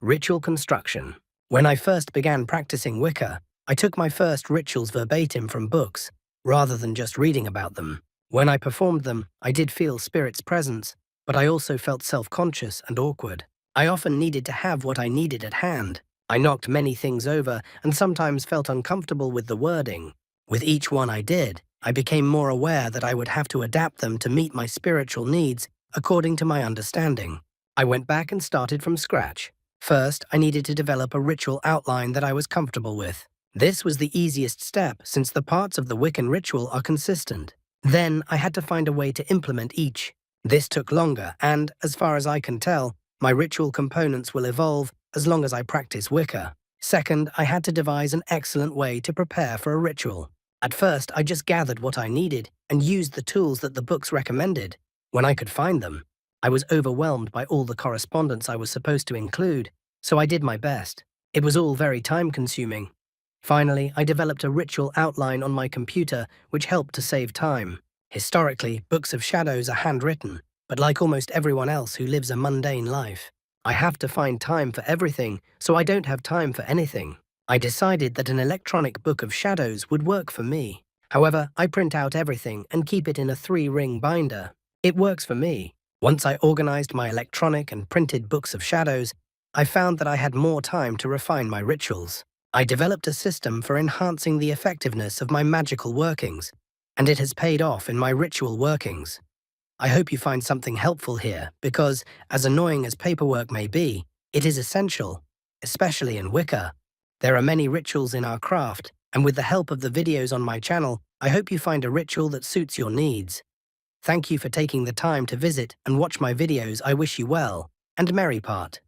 Ritual construction. When I first began practicing Wicca, I took my first rituals verbatim from books, rather than just reading about them. When I performed them, I did feel Spirit's presence, but I also felt self-conscious and awkward. I often needed to have what I needed at hand. I knocked many things over and sometimes felt uncomfortable with the wording. With each one I did, I became more aware that I would have to adapt them to meet my spiritual needs according to my understanding. I went back and started from scratch. First, I needed to develop a ritual outline that I was comfortable with. This was the easiest step since the parts of the Wiccan ritual are consistent. Then, I had to find a way to implement each. This took longer and, as far as I can tell, my ritual components will evolve as long as I practice Wicca. Second, I had to devise an excellent way to prepare for a ritual. At first, I just gathered what I needed and used the tools that the books recommended. When I could find them, I was overwhelmed by all the correspondence I was supposed to include, so I did my best. It was all very time-consuming. Finally, I developed a ritual outline on my computer which helped to save time. Historically, books of shadows are handwritten, but like almost everyone else who lives a mundane life, I have to find time for everything, so I don't have time for anything. I decided that an electronic book of shadows would work for me. However, I print out everything and keep it in a 3-ring binder. It works for me. Once I organized my electronic and printed books of shadows, I found that I had more time to refine my rituals. I developed a system for enhancing the effectiveness of my magical workings, and it has paid off in my ritual workings. I hope you find something helpful here because, as annoying as paperwork may be, it is essential, especially in Wicca. There are many rituals in our craft, and with the help of the videos on my channel, I hope you find a ritual that suits your needs. Thank you for taking the time to visit and watch my videos. I wish you well, and merry part.